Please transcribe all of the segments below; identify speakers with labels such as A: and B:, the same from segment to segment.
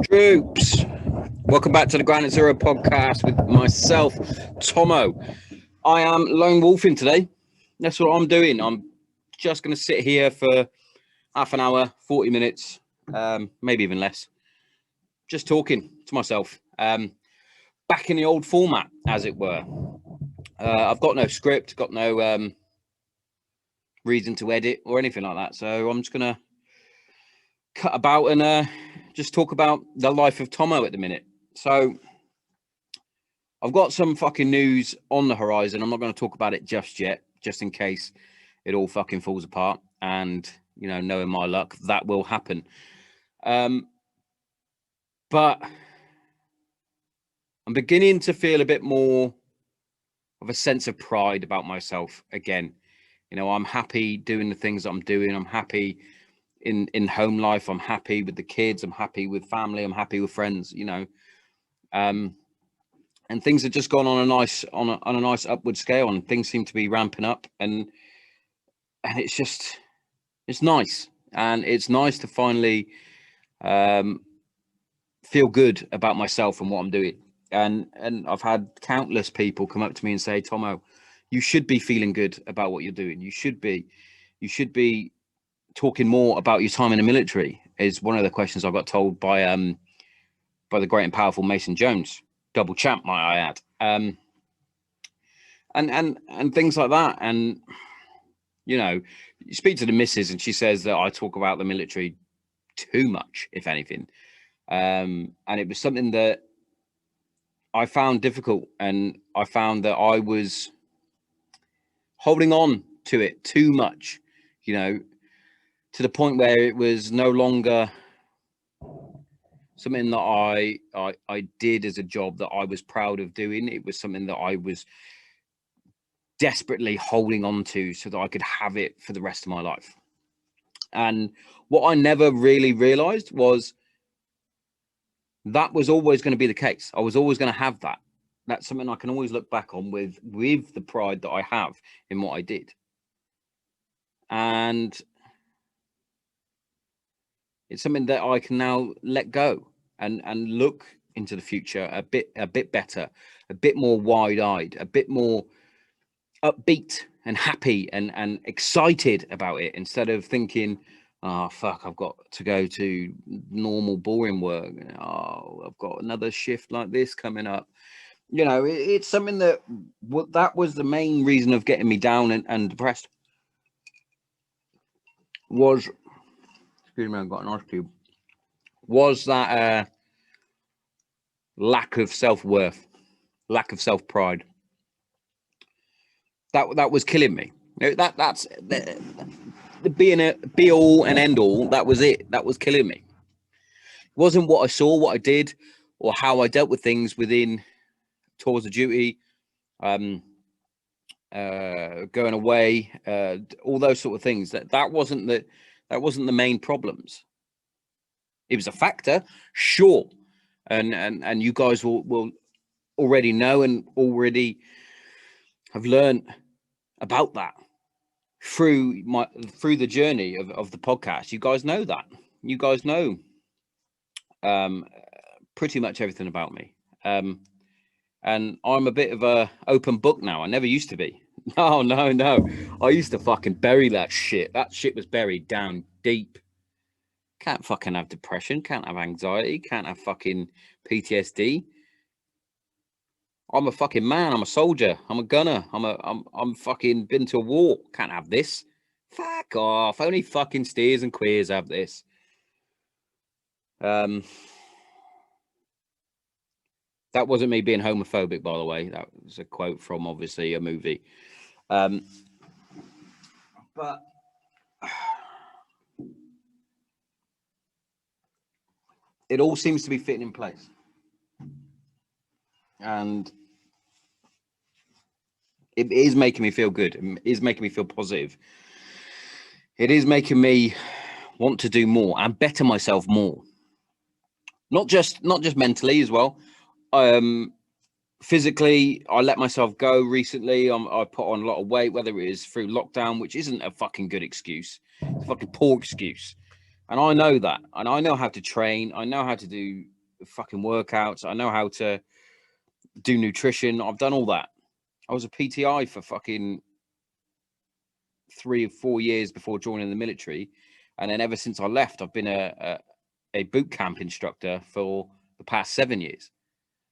A: Troops, welcome back to the Granite Zero podcast with myself, Tommo. I am lone wolfing today. That's what I'm doing. I'm just going to sit here for half an hour, 40 minutes, maybe even less, just talking to myself. Back in the old format, as it were. I've got no script, got no reason to edit or anything like that. So I'm just going to cut about and just talk about the life of Tommo at the minute. So I've got some fucking news on the horizon. I'm not going to talk about it just yet, just in case it all fucking falls apart. And, you know, knowing my luck, that will happen. But I'm beginning to feel a bit more of a sense of pride about myself again. You know, I'm happy doing the things that I'm doing. I'm happy in home life. I'm happy with the kids. I'm happy with family. I'm happy with friends, you know. And things have just gone on a nice upward scale, and things seem to be ramping up, and it's nice, and it's nice to finally feel good about myself and what I'm doing. And I've had countless people come up to me and say, Tommo, you should be feeling good about what you're doing. You should be talking more about your time in the military, is one of the questions I got told by the great and powerful Mason Jones, double champ, might I add. And things like that. And, you know, you speak to the missus and she says that I talk about the military too much, if anything. And it was something that I found difficult, and I found that I was holding on to it too much, you know, to the point where it was no longer something that I did as a job that I was proud of doing. It was something that I was desperately holding on to so that I could have it for the rest of my life. And what I never really realized was that was always going to be the case. I was always going to have that. That's something I can always look back on with the pride that I have in what I did. And it's something that I can now let go and look into the future a bit better, a bit more wide-eyed, a bit more upbeat and happy and excited about it, instead of thinking, oh fuck, I've got to go to normal boring work. Oh, I've got another shift like this coming up. You know, it's something that was the main reason of getting me down and depressed. Was, excuse me, I've got an ice cube. Was that lack of self-worth, lack of self-pride. That was killing me. That's the being a be all and end all. That was it. That was killing me. It wasn't what I saw, what I did, or how I dealt with things within tours of duty, going away, all those sort of things. That wasn't the main problems. It was a factor, sure, and you guys will already know and already have learned about that through the journey of the podcast. You guys know that. You guys know pretty much everything about me. And I'm a bit of a open book now. I never used to be. No. I used to fucking bury that shit. That shit was buried down deep. Can't fucking have depression. Can't have anxiety. Can't have fucking PTSD. I'm a fucking man. I'm a soldier. I'm a gunner. I'm fucking been to a war. Can't have this. Fuck off. Only fucking steers and queers have this. That wasn't me being homophobic, by the way. That was a quote from obviously a movie. But it all seems to be fitting in place. And it is making me feel good. It is making me feel positive. It is making me want to do more and better myself more. Not just mentally as well. Physically, I let myself go recently. I put on a lot of weight, whether it is through lockdown, which isn't a fucking good excuse. It's a fucking poor excuse. And I know that. And I know how to train. I know how to do fucking workouts. I know how to do nutrition. I've done all that. I was a PTI for fucking 3 or 4 years before joining the military. And then ever since I left, I've been a boot camp instructor for the past 7 years.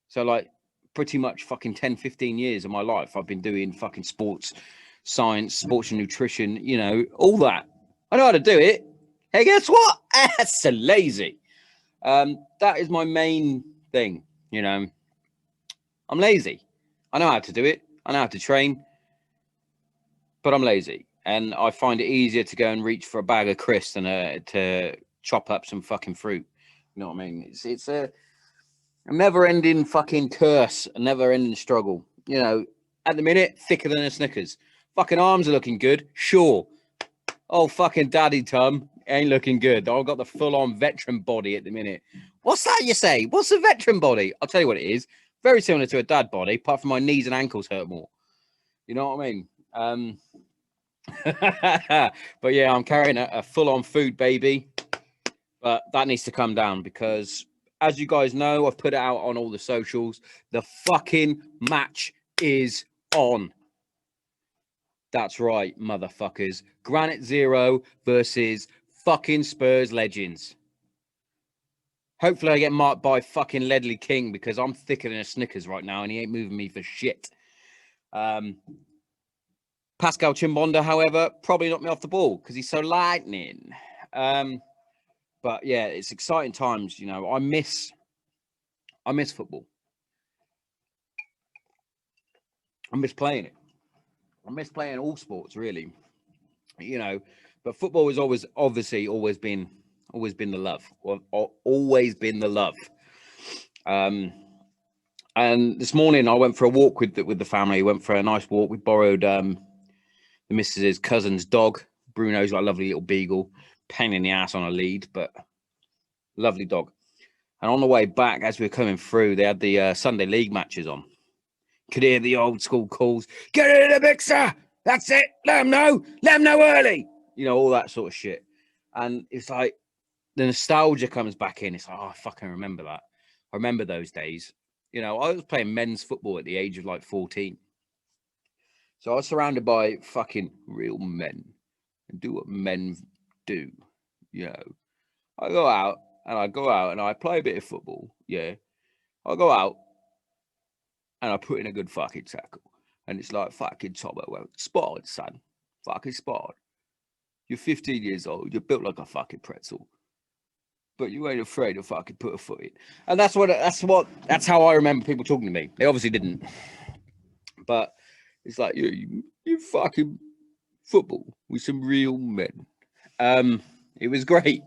A: So like pretty much fucking 10, 15 years of my life, I've been doing fucking sports science, sports and nutrition, you know, all that. I know how to do it. Hey, guess what? That's so lazy. That is my main thing. You know, I'm lazy. I know how to do it. I know how to train, but I'm lazy. And I find it easier to go and reach for a bag of crisps than to chop up some fucking fruit. You know what I mean? It's a never-ending fucking curse, a never-ending struggle. You know, at the minute, thicker than a Snickers. Fucking arms are looking good, sure. Oh, fucking daddy Tom ain't looking good. I've got the full-on veteran body at the minute. What's that you say? What's a veteran body? I'll tell you what it is. Very similar to a dad body, apart from my knees and ankles hurt more. You know what I mean? But yeah, I'm carrying a full-on food baby. But that needs to come down because, as you guys know, I've put it out on all the socials. The fucking match is on. That's right, motherfuckers. Granite Zero versus fucking Spurs legends. Hopefully I get marked by fucking Ledley King because I'm thicker than a Snickers right now and he ain't moving me for shit. Pascal Chimbonda, however, probably knocked me off the ball because he's so lightning. But yeah, it's exciting times. You know, I miss football. I miss playing it. I miss playing all sports, really. You know, but football has always been the love. Always been the love. And this morning I went for a walk with the family. Went for a nice walk. We borrowed the missus's cousin's dog. Bruno's like a lovely little beagle, pain in the ass on a lead, but lovely dog. And on the way back, as we were coming through, they had the Sunday League matches on. Could hear the old school calls. Get in the mixer. That's it. Let them know. Let them know early. You know, all that sort of shit. And it's like the nostalgia comes back in. It's like, oh, I fucking remember that. I remember those days. You know, I was playing men's football at the age of like 14. So I was surrounded by fucking real men and do what men do. You know, I go out and I play a bit of football. Yeah. I go out and I put in a good fucking tackle. And it's like, fucking Tommo, well, spot on, son. Fucking spot on. You're 15 years old. You're built like a fucking pretzel. But you ain't afraid to fucking put a foot in. And that's how I remember people talking to me. They obviously didn't. But it's like, you fucking football with some real men. It was great.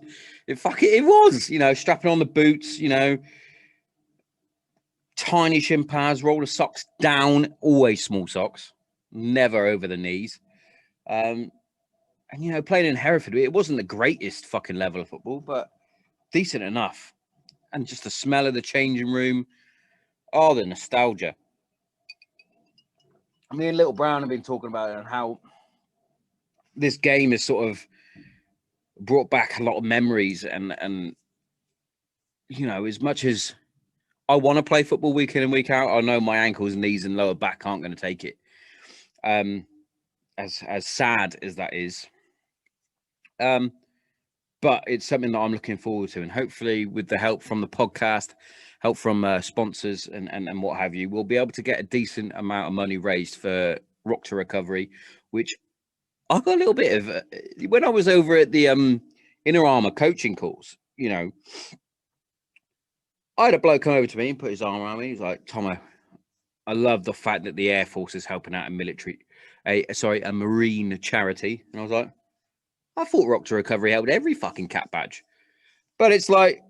A: It was, you know, strapping on the boots, you know, tiny shin pads, roller socks down, always small socks, never over the knees. And you know, playing in Hereford, it wasn't the greatest fucking level of football, but decent enough. And just the smell of the changing room, oh, the nostalgia. Me and Little Brown have been talking about it and how this game has sort of brought back a lot of memories and you know, as much as I want to play football week in and week out, I know my ankles, knees, and lower back aren't going to take it. As sad as that is, but it's something that I'm looking forward to, and hopefully, with the help from the podcast, help from sponsors, and what have you, we'll be able to get a decent amount of money raised for Rock to Recovery, which I got a little bit of when I was over at the Inner Armour coaching course. You know, I had a bloke come over to me and put his arm around me. He's like, Tommo, I love the fact that the Air Force is helping out a Marine charity. And I was like, I thought Rock to Recovery held every fucking cat badge. But it's like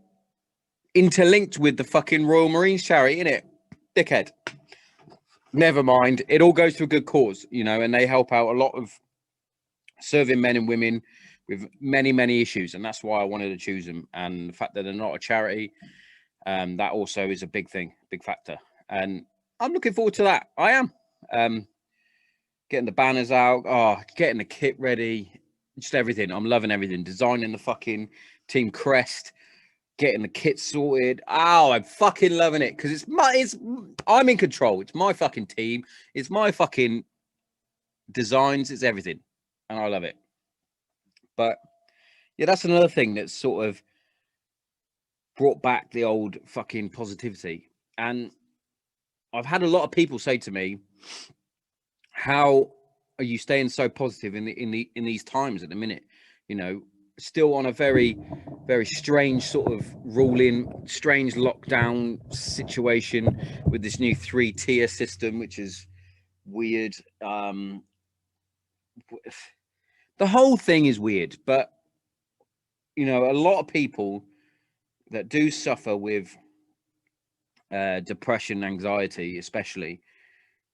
A: interlinked with the fucking Royal Marines charity, innit? Dickhead. Never mind. It all goes to a good cause, you know, and they help out a lot of serving men and women with many, many issues. And that's why I wanted to choose them. And the fact that they're not a charity, that also is a big thing, big factor. And I'm looking forward to that. I am. Getting the banners out, getting the kit ready. just everything. I'm loving everything. Designing the fucking team crest, getting the kit sorted. Oh, I'm fucking loving it because I'm in control. It's my fucking team. It's my fucking designs. It's everything, and I love it. But yeah, that's another thing that's sort of brought back the old fucking positivity. And I've had a lot of people say to me, "How are you staying so positive in these times at the minute? You know, still on a very, very strange sort of strange lockdown situation with this new 3-tier system, which is weird. The whole thing is weird, but you know, a lot of people that do suffer with depression, anxiety, especially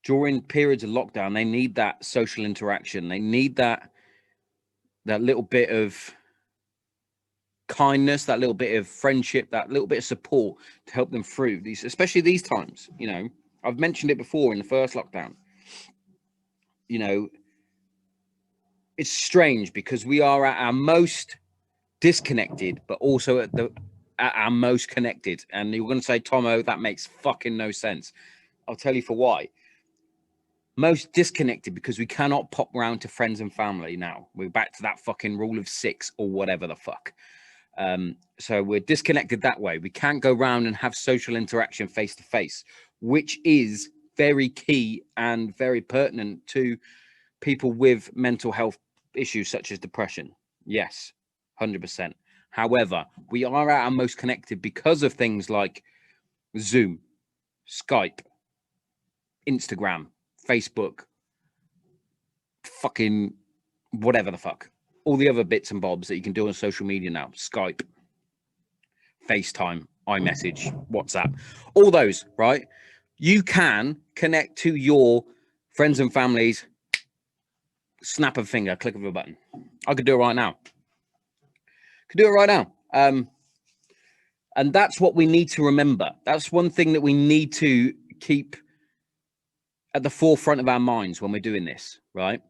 A: during periods of lockdown, they need that social interaction. They need that little bit of kindness, that little bit of friendship, that little bit of support to help them through these, especially these times. You know, I've mentioned it before in the first lockdown. You know, it's strange because we are at our most disconnected, but also at our most connected. And you're going to say, Tommo, that makes fucking no sense. I'll tell you for why. Most disconnected because we cannot pop round to friends and family now. We're back to that fucking rule of 6 or whatever the fuck. So we're disconnected that way. We can't go round and have social interaction face to face, which is very key and very pertinent to people with mental health issues such as depression. Yes, 100%. However, we are at our most connected because of things like Zoom, Skype, Instagram, Facebook, fucking whatever the fuck. All the other bits and bobs that you can do on social media now. Skype, FaceTime, iMessage, WhatsApp, all those, right? You can connect to your friends and families, snap of a finger, click of a button. I could do it right now. Could do it right now. And that's what we need to remember. That's one thing that we need to keep at the forefront of our minds when we're doing this, right?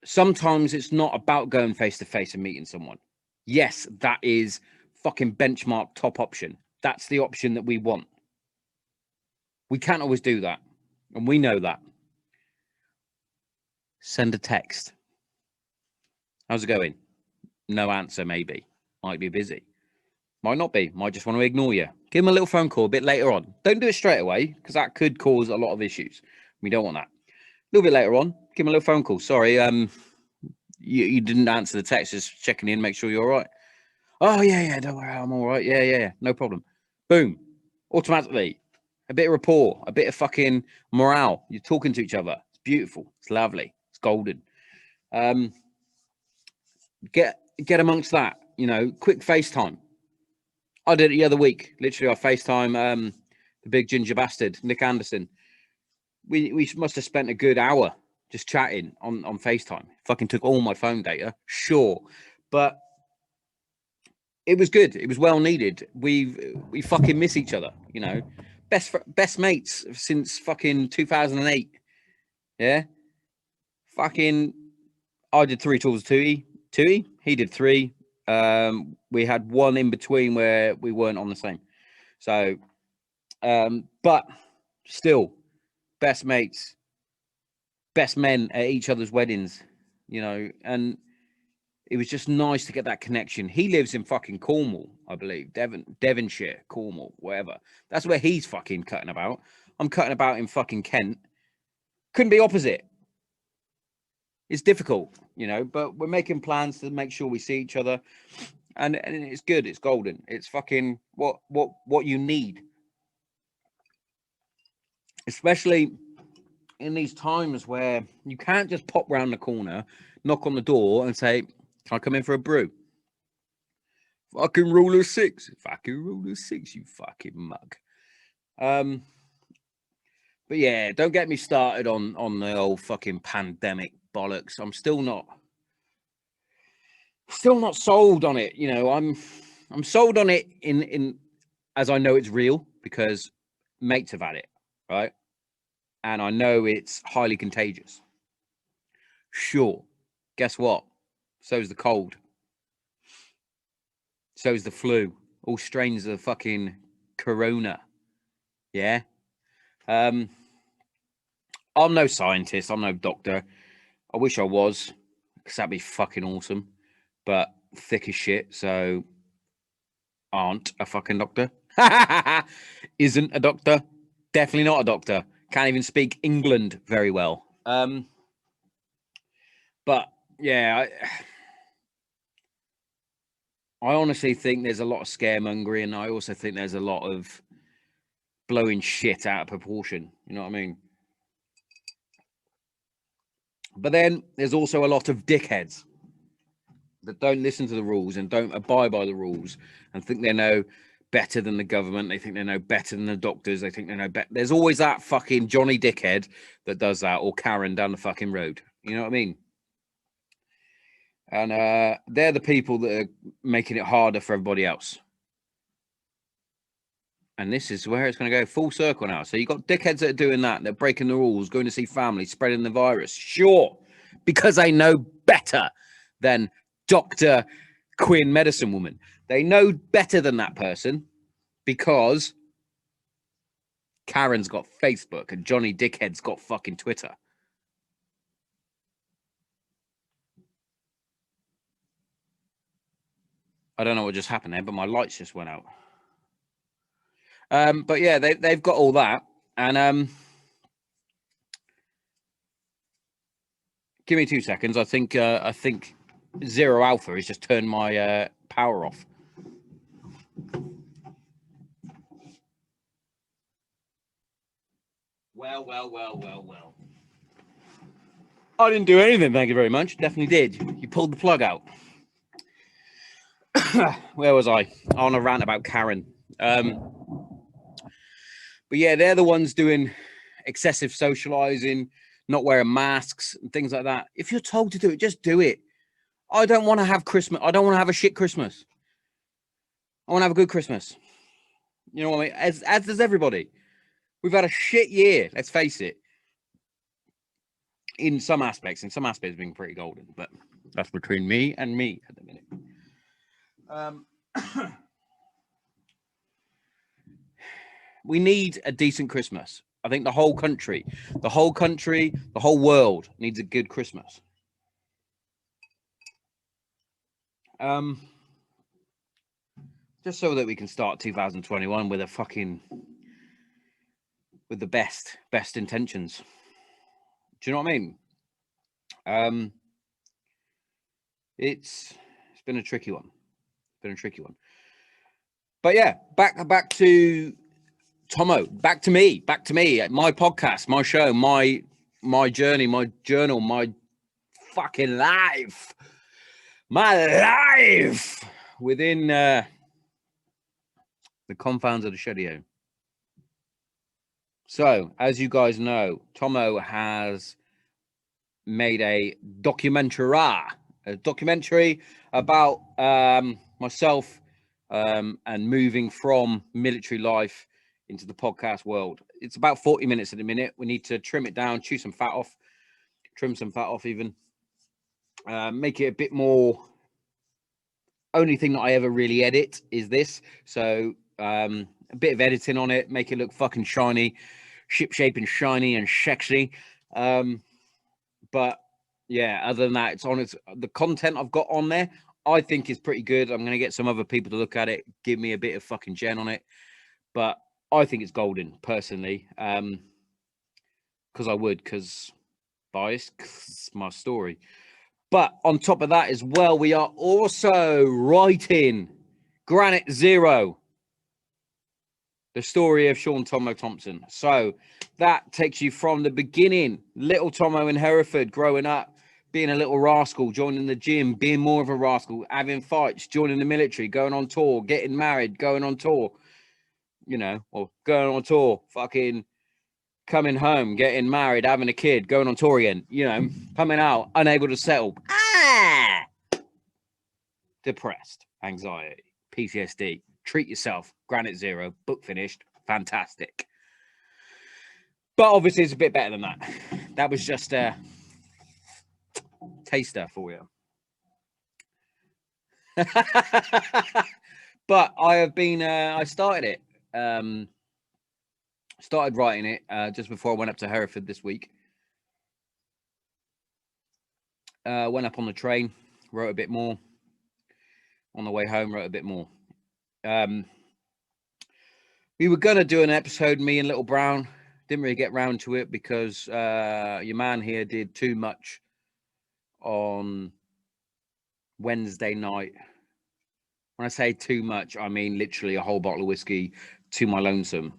A: Sometimes it's not about going face to face and meeting someone. Yes, that is fucking benchmark top option. That's the option that we want. We can't always do that. And we know that. Send a text. How's it going? No answer, maybe. Might be busy. Might not be. Might just want to ignore you. Give them a little phone call a bit later on. Don't do it straight away because that could cause a lot of issues. We don't want that. A little bit later on, give them a little phone call. Sorry, you didn't answer the text. Just checking in, make sure you're all right. Oh, yeah, don't worry. I'm all right. Yeah, no problem. Boom. Automatically. A bit of rapport, a bit of fucking morale. You're talking to each other. It's beautiful. It's lovely. It's golden. Get amongst that, you know, quick FaceTime. I did it the other week. Literally, I FaceTime the big ginger bastard, Nick Anderson. We must have spent a good hour just chatting on FaceTime. Fucking took all my phone data, sure, but it was good. It was well needed. We fucking miss each other, you know. Best mates since fucking 2008. Yeah, fucking. I did 3 tours of Tui. He did 3. We had one in between where we weren't on the same. So, but still, best mates, best men at each other's weddings, you know, and it was just nice to get that connection. He lives in fucking Cornwall, I believe, Devonshire, Cornwall, wherever. That's where he's fucking cutting about. I'm cutting about in fucking Kent. Couldn't be opposite. It's difficult, you know, but we're making plans to make sure we see each other, and it's good. It's golden. It's fucking what you need, especially in these times where you can't just pop round the corner, knock on the door, and say, "Can I come in for a brew?" Fucking rule of 6. Fucking rule of 6, you fucking mug. But yeah, don't get me started on the old fucking pandemic bollocks. I'm still not sold on it. You know, I'm sold on it in as I know it's real because mates have had it, right? And I know it's highly contagious. Sure. guess what? So's the cold. So's the flu. All strains of fucking corona. Yeah. I'm no scientist. I'm no doctor. I wish I was, because that'd be fucking awesome. But thick as shit, so aren't a fucking doctor. Isn't a doctor. Definitely not a doctor. Can't even speak England very well. But yeah, I honestly think there's a lot of scaremongering, and I also think there's a lot of blowing shit out of proportion. You know what I mean? But then there's also a lot of dickheads that don't listen to the rules and don't abide by the rules and think they know better than the government. They think they know better than the doctors. They think they know better. There's always that fucking Johnny dickhead that does that, or Karen down the fucking road. You know what I mean? And they're the people that are making it harder for everybody else. And this is where it's going to go full circle now. So you've got dickheads that are doing that. They're breaking the rules, going to see family, spreading the virus. Sure, because they know better than Dr. Quinn Medicine Woman. They know better than that person because Karen's got Facebook and Johnny Dickhead's got fucking Twitter. I don't know what just happened there, but my lights just went out. But yeah, they've got all that. And give me 2 seconds. I think Zero Alpha has just turned my power off. Well. I didn't do anything, thank you very much. Definitely did. You pulled the plug out. Where was I? On a rant about Karen. But yeah, they're the ones doing excessive socializing, not wearing masks and things like that. If you're told to do it, just do it. I don't want to have Christmas. I don't want to have a shit Christmas. I want to have a good Christmas. You know what I mean? As does everybody. We've had a shit year, let's face it. In some aspects, being pretty golden, but that's between me and me at the minute. We need a decent Christmas. I think the whole country, the whole world needs a good Christmas. Just so that we can start 2021 with the best intentions. Do you know what I mean? It's been a tricky one. But yeah, back to Tommo, back to me, my podcast, my show, my journey, my journal, my fucking life, within the confines of the studio. So, as you guys know, Tommo has made a documentary about myself and moving from military life into the podcast world. It's about 40 minutes at the minute. We need to trim it down, trim some fat off even. Make it a bit more. Only thing that I ever really edit is this. So a bit of editing on it, make it look fucking shiny, ship-shape and shiny and sexy. But yeah, other than that, the content I've got on there, I think is pretty good. I'm going to get some other people to look at it, give me a bit of fucking gen on it. But I think it's golden, personally. Because biased, it's my story. But on top of that as well, we are also writing Granite Zero, the story of Sean Tommo Thompson. So that takes you from the beginning, little Tommo in Hereford, growing up, being a little rascal, joining the gym, being more of a rascal, having fights, joining the military, going on tour, getting married, going on tour, or going on tour, fucking coming home, getting married, having a kid, going on tour again, coming out, unable to settle. Depressed, anxiety, PTSD. Treat yourself. Granite Zero, book finished. Fantastic. But obviously, it's a bit better than that. That was just taster for you. But I have been, I started it, started writing it just before I went up to Hereford this week. Went up on the train, wrote a bit more. On the way home, wrote a bit more. We were going to do an episode, me and Little Brown. Didn't really get round to it because your man here did too much on Wednesday night. When I say too much, I mean literally a whole bottle of whiskey to my lonesome.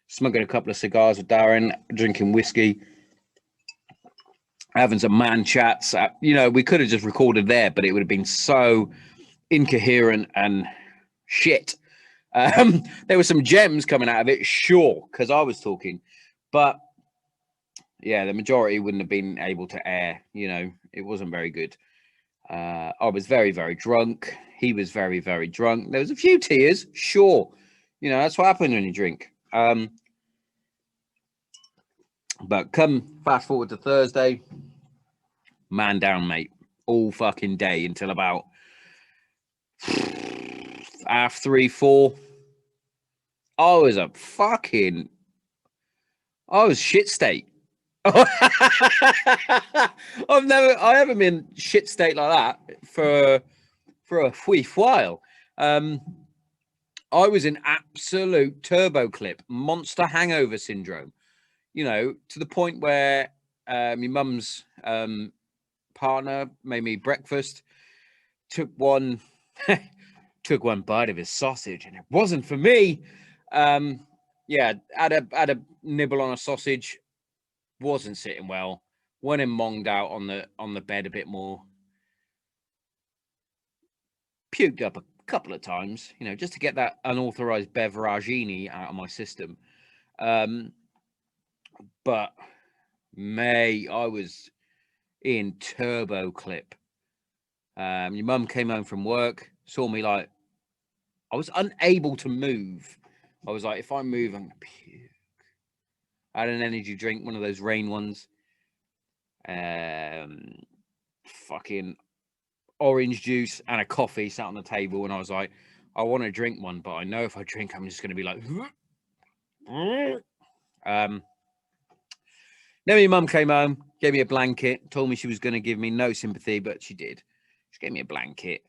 A: Smoking a couple of cigars with Darren, drinking whiskey, having some man chats. You know, we could have just recorded there, but it would have been so incoherent and shit. There were some gems coming out of it, sure, because I was talking, but yeah, the majority wouldn't have been able to air. You know, it wasn't very good. I was very, very drunk. He was very, very drunk. There was a few tears, sure. You know, that's what happens when you drink. But come fast forward to Thursday, man down, mate, all fucking day until about 3:30, 4. I was shit state. I haven't been shit state like that for a while. I was in absolute turbo clip, monster hangover syndrome. You know, to the point where my mum's partner made me breakfast, took one bite of his sausage, and it wasn't for me. Yeah, had a nibble on a sausage, wasn't sitting well. Went and monged out on the bed a bit more. Puked up a couple of times, you know, just to get that unauthorized beveragini out of my system. But mate, I was in turbo clip. Your mum came home from work, saw me like I was unable to move. I was like, if I move, I'm gonna puke. I had an energy drink, one of those rain ones. Fucking orange juice and a coffee sat on the table, and I was like, I want to drink one, but I know if I drink, I'm just gonna be like. Then my mum came home, gave me a blanket, told me she was going to give me no sympathy, but she did. She gave me a blanket,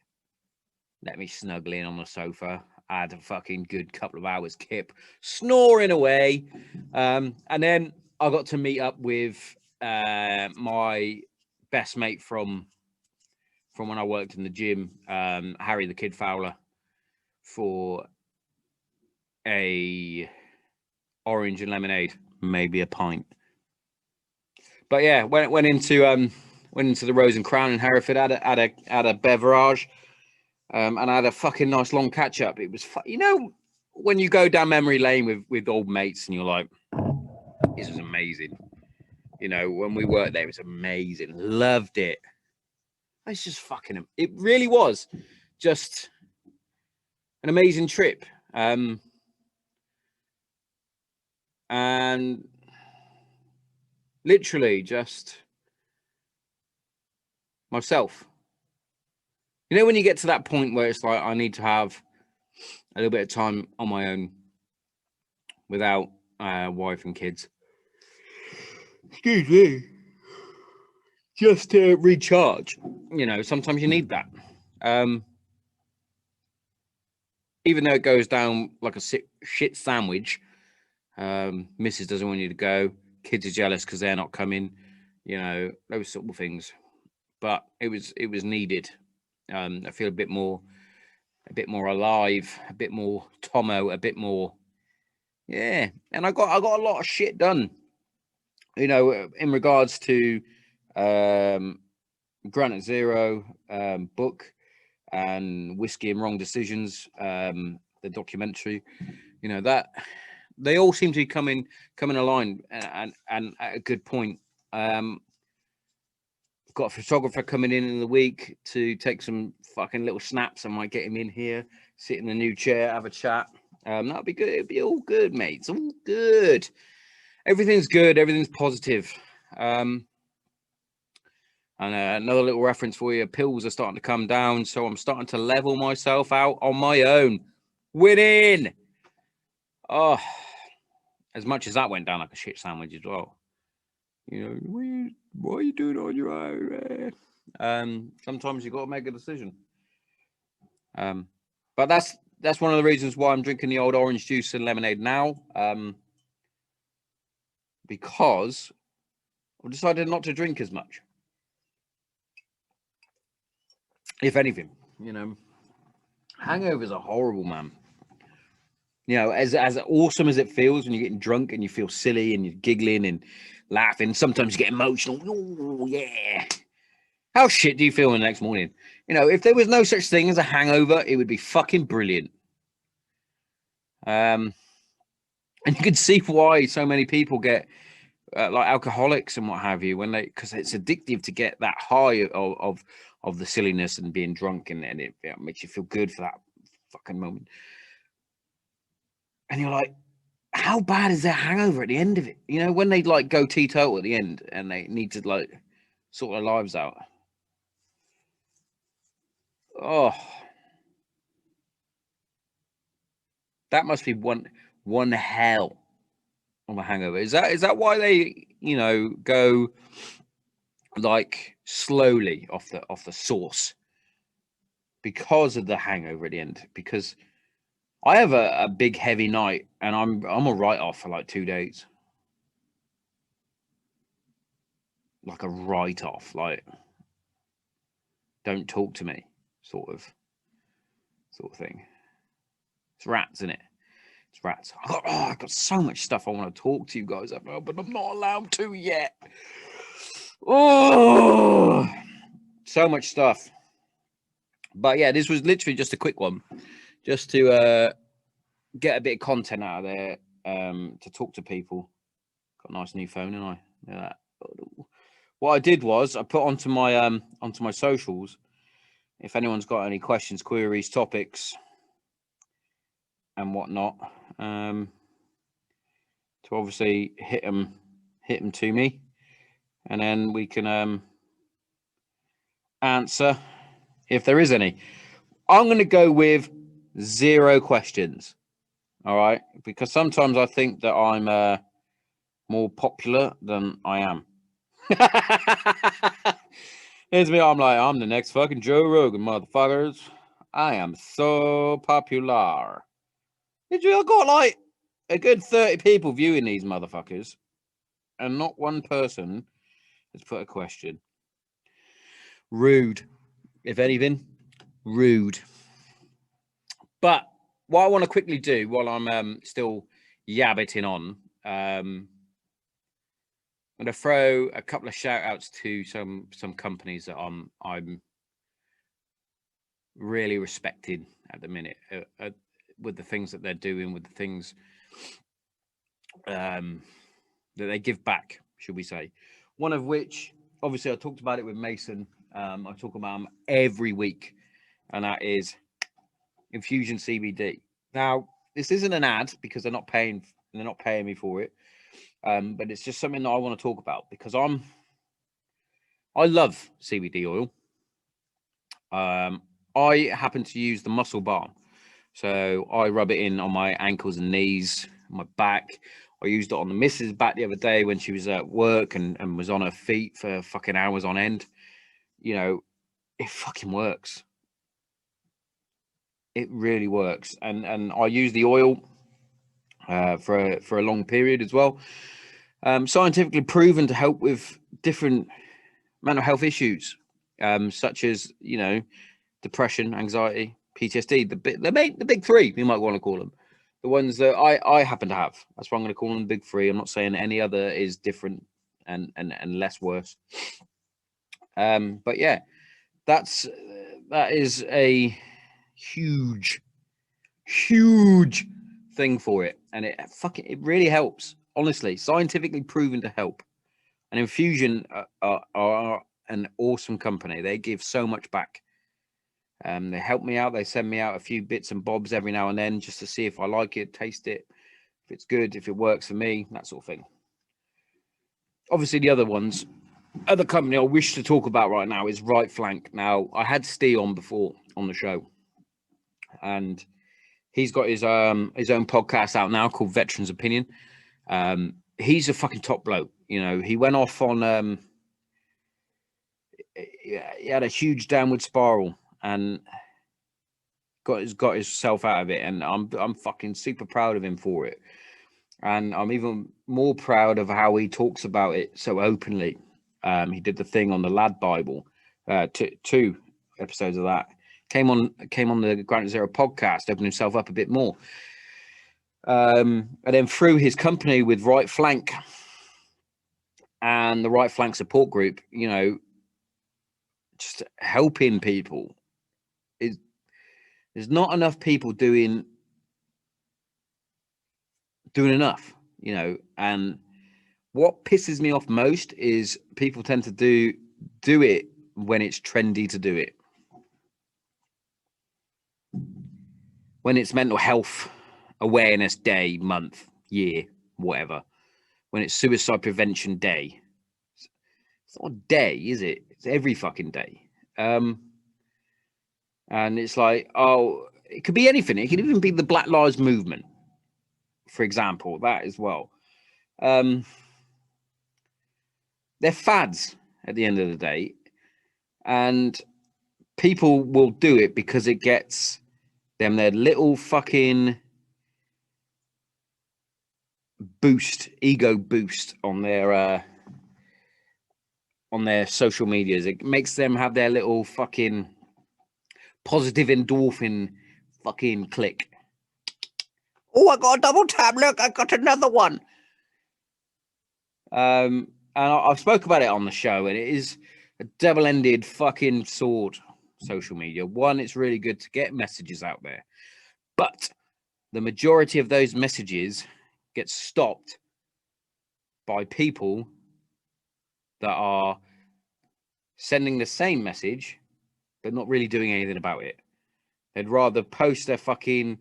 A: let me snuggle in on the sofa. I had a fucking good couple of hours kip, snoring away. And then I got to meet up with my best mate from when I worked in the gym, Harry the Kid Fowler, for a orange and lemonade, maybe a pint. But yeah, went into the Rose and Crown in Hereford, had a beverage, and I had a fucking nice long catch up. It was you know, when you go down memory lane with old mates and you're like, this was amazing. You know, when we worked there, it was amazing. Loved it. It's just fucking. It really was just an amazing trip. And literally just myself. You know, when you get to that point where it's like, I need to have a little bit of time on my own without wife and kids. Excuse me. Just to recharge. You know, sometimes you need that. Even though it goes down like a shit sandwich, Mrs. doesn't want you to go. Kids are jealous because they're not coming. You know, those sort of things. But it was needed. I feel a bit more alive, a bit more Tommo, a bit more, yeah. And I got a lot of shit done. You know, in regards to Granite Zero book and Whiskey and Wrong Decisions, the documentary. You know, that they all seem to be coming aligned and at a good point. Got a photographer coming in the week to take some fucking little snaps. I might get him in here, sit in the new chair, have a chat. That'll be good. It'll be all good, mate. It's all good. Everything's good. Everything's positive. And another little reference for you, pills are starting to come down, so I'm starting to level myself out on my own. Winning! Oh, as much as that went down like a shit sandwich as well. You know, what are you doing on your own? Sometimes you got to make a decision. But that's one of the reasons why I'm drinking the old orange juice and lemonade now. Because I've decided not to drink as much. If anything, you know, hangovers are horrible, man. You know, as awesome as it feels when you're getting drunk and you feel silly and you're giggling and laughing. Sometimes you get emotional. Oh, yeah. How shit do you feel the next morning? You know, if there was no such thing as a hangover, it would be fucking brilliant. And you can see why so many people get like alcoholics and what have you, when because it's addictive to get that high of the silliness and being drunk, and it makes you feel good for that fucking moment. And you're like, how bad is their hangover at the end of it? You know, when they like go teetotal at the end and they need to like sort their lives out. Oh, that must be one hell of a hangover. Is that why they, you know, go like slowly off the sauce? Because of the hangover at the end. Because I have a big heavy night and I'm a write off for like 2 days. Like a write off, like don't talk to me, sort of thing. It's rats, isn't it? It's rats. I got so much stuff I want to talk to you guys about, but I'm not allowed to yet. Oh, so much stuff. But yeah, this was literally just a quick one, just to get a bit of content out of there, to talk to people. Got a nice new phone, and I that. What I did was I put onto my socials. If anyone's got any questions, queries, topics, and whatnot, to obviously hit them to me, and then we can answer if there is any. I'm going to go with 0 questions. All right, because sometimes I think that I'm more popular than I am. Here's me. I'm like, I'm the next fucking Joe Rogan, motherfuckers. I am so popular. Did you? I got like a good 30 people viewing these motherfuckers, and not one person has put a question. Rude, if anything, rude. But what I want to quickly do while I'm still yabbiting on, I'm going to throw a couple of shout outs to some companies that I'm really respected at the minute, with the things that they're doing, with the things that they give back, should we say. One of which, obviously, I talked about it with Mason. I talk about them every week, and that is Infusion CBD. Now, this isn't an ad because they're not paying me for it, but it's just something that I want to talk about because I love CBD oil. I happen to use the Muscle Balm, so I rub it in on my ankles and knees, my back. I used it on the missus back the other day when she was at work and was on her feet for fucking hours on end. You know, it fucking works. It really works, and I use the oil for a long period as well. Scientifically proven to help with different mental health issues, such as, you know, depression, anxiety, PTSD. The big 3, you might want to call them, the ones that I happen to have. That's why I'm going to call them the big 3. I'm not saying any other is different and less worse. But yeah, that is a huge thing for it, and it really helps. Honestly, scientifically proven to help. And Infusion are an awesome company. They give so much back. They help me out. They send me out a few bits and bobs every now and then just to see if I like it, taste it, if it's good, if it works for me, that sort of thing. Obviously, the other ones other company I wish to talk about right now is Right Flank. Now, I had Steve on before on the show, and he's got his own podcast out now called Veterans Opinion. He's a fucking top bloke. You know, he went off on he had a huge downward spiral and got himself out of it, and I'm fucking super proud of him for it. And I'm even more proud of how he talks about it so openly. He did the thing on the Lad Bible, two episodes of that. Came on the Granite Zero podcast, opened himself up a bit more. And then through his company with Right Flank and the Right Flank support group, you know, just helping people. There's not enough people doing enough, you know. And what pisses me off most is people tend to do it when it's trendy to do it. When it's Mental Health Awareness Day, month, year, whatever. When it's Suicide Prevention Day. It's not a day, is it? It's every fucking day. And it's like, oh, it could be anything. It could even be the Black Lives Movement, for example, that as well. They're fads at the end of the day. And people will do it because it gets them their little fucking ego boost on their social medias. It makes them have their little fucking positive endorphin fucking click. Oh, I got a double tap. Look, I got another one. And I've spoke about it on the show, and it is a double-ended fucking sword, social media. One, it's really good to get messages out there, but the majority of those messages get stopped by people that are sending the same message, but not really doing anything about it. They'd rather post their fucking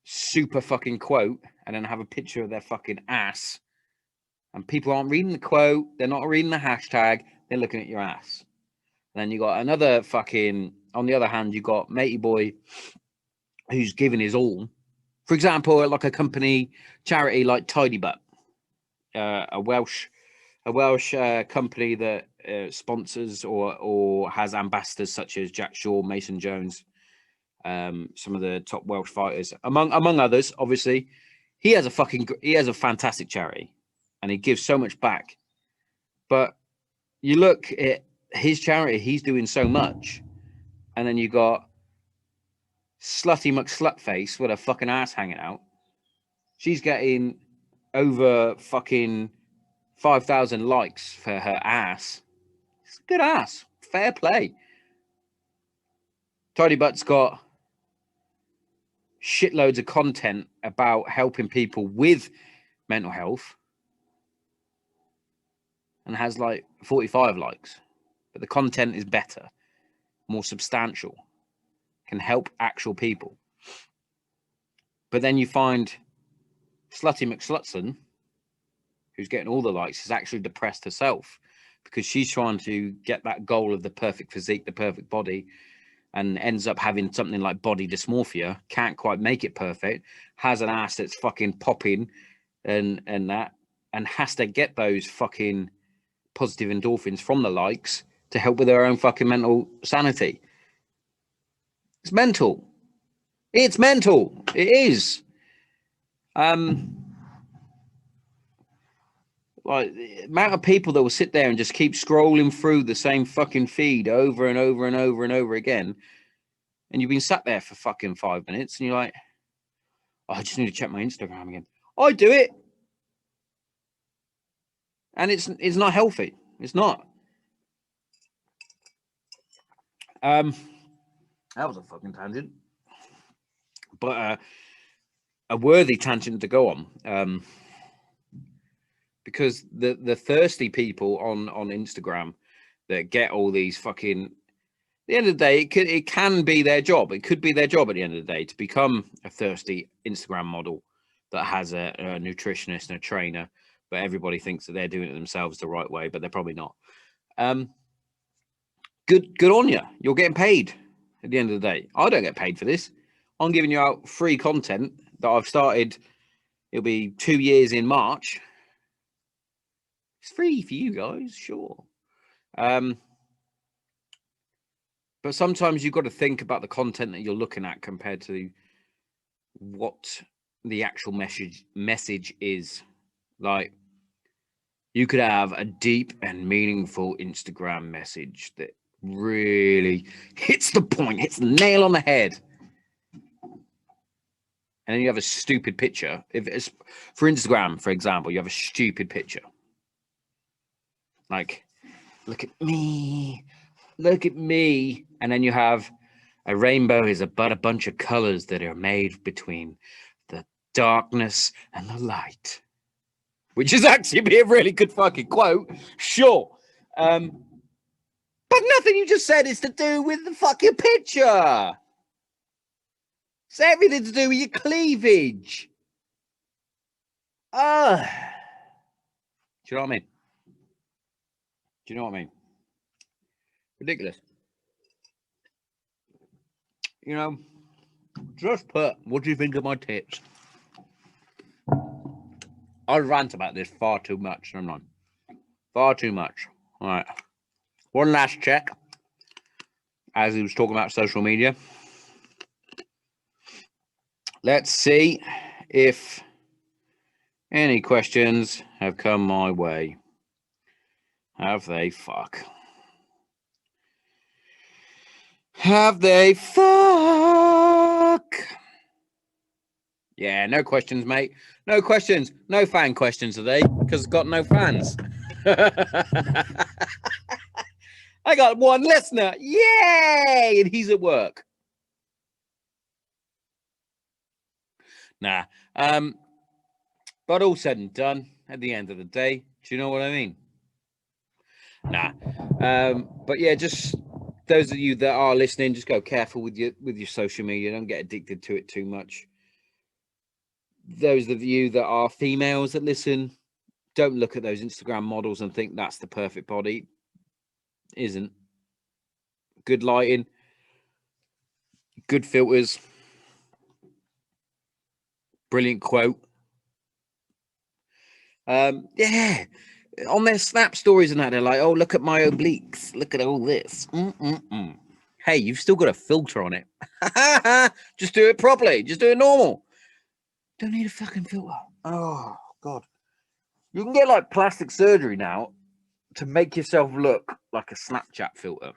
A: super fucking quote and then have a picture of their fucking ass. And people aren't reading the quote. They're not reading the hashtag. They're looking at your ass. And then you got another fucking, on the other hand, you got matey boy who's giving his all. For example, like a company charity like Tidy Butt, a Welsh company that sponsors or has ambassadors such as Jack Shaw, Mason Jones, some of the top Welsh fighters, among others. Obviously, he has a fantastic charity, and he gives so much back. But you look at his charity, he's doing so much, and then you got Slutty McSlutface with a fucking ass hanging out. She's getting over fucking 5,000 likes for her ass. It's a good ass. Fair play. Tidy Butt's got shitloads of content about helping people with mental health and has like 45 likes. But the content is better, more substantial, can help actual people. But then you find Slutty McSlutson, who's getting all the likes, is actually depressed herself because she's trying to get that goal of the perfect physique, the perfect body, and ends up having something like body dysmorphia, can't quite make it perfect, has an ass that's fucking popping and that, and has to get those fucking positive endorphins from the likes to help with her own fucking mental sanity. It's mental. It's mental. It is. Like the amount of people that will sit there and just keep scrolling through the same fucking feed over and over and over and over again, and you've been sat there for fucking 5 minutes, and you're like, oh, I just need to check my Instagram again. I do it, and it's not healthy. It's not. That was a fucking tangent, but a worthy tangent to go on. Because the thirsty people on Instagram that get all these fucking, at the end of the day, it can be their job. It could be their job at the end of the day to become a thirsty Instagram model that has a nutritionist and a trainer but everybody thinks that they're doing it themselves the right way, but they're probably not. Good on you. You're getting paid at the end of the day. I don't get paid for this. I'm giving you out free content that I've started. It'll be 2 years in March. It's free for you guys, sure. But sometimes you've got to think about the content that you're looking at compared to what the actual message is. Like, you could have a deep and meaningful Instagram message that really hits the point, hits the nail on the head. And then you have a stupid picture. If it's for Instagram, for example, you have a stupid picture. Like, look at me. Look at me. And then you have a rainbow is about a bunch of colors that are made between the darkness and the light. Which is actually be a really good fucking quote. Sure. But nothing you just said is to do with the fucking picture. It's everything to do with your cleavage. Do you know what I mean? Do you know what I mean? Ridiculous. You know, just put, what do you think of my tits? I rant about this far too much, don't I? Far too much. All right. One last check. As he was talking about social media. Let's see if any questions have come my way. Have they? Fuck. Have they? Fuck. Yeah, no questions, mate. No questions. No fan questions today because I've got no fans. I got one listener. Yay! And he's at work. Nah. But all said and done, at the end of the day, do you know what I mean? Nah. But yeah, just those of you that are listening, just go careful with your social media. Don't get addicted to it too much. Those of you that are females that listen, don't look at those Instagram models and think that's the perfect body. Isn't. Good lighting, good filters, brilliant quote. Yeah, on their Snap stories and that, they're like, "Oh, look at my obliques. Look at all this." Hey, you've still got a filter on it. Just do it properly. Just do it normal. Don't need a fucking filter. Oh God, you can get like plastic surgery now to make yourself look like a Snapchat filter.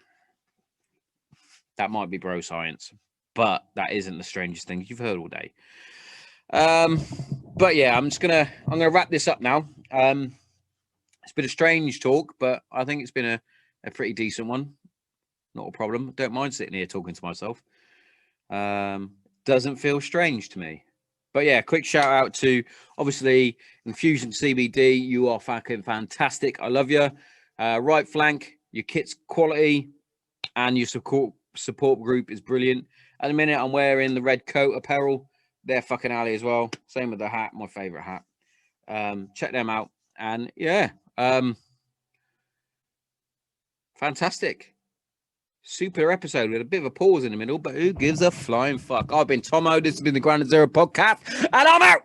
A: That might be bro science, but that isn't the strangest thing you've heard all day. But yeah, I'm gonna wrap this up now. It's been a strange talk, but I think it's been a pretty decent one. Not a problem. Don't mind sitting here talking to myself. Doesn't feel strange to me. But yeah, quick shout out to obviously Infusion CBD. You are fucking fantastic. I love you. Right flank, your kit's quality, and your support group is brilliant. At the minute, I'm wearing the red coat apparel. They're fucking alley as well. Same with the hat, my favorite hat. Check them out. And yeah, fantastic. Super episode with a bit of a pause in the middle, but who gives a flying fuck? I've been Tommo. This has been the Ground Zero podcast, and I'm out.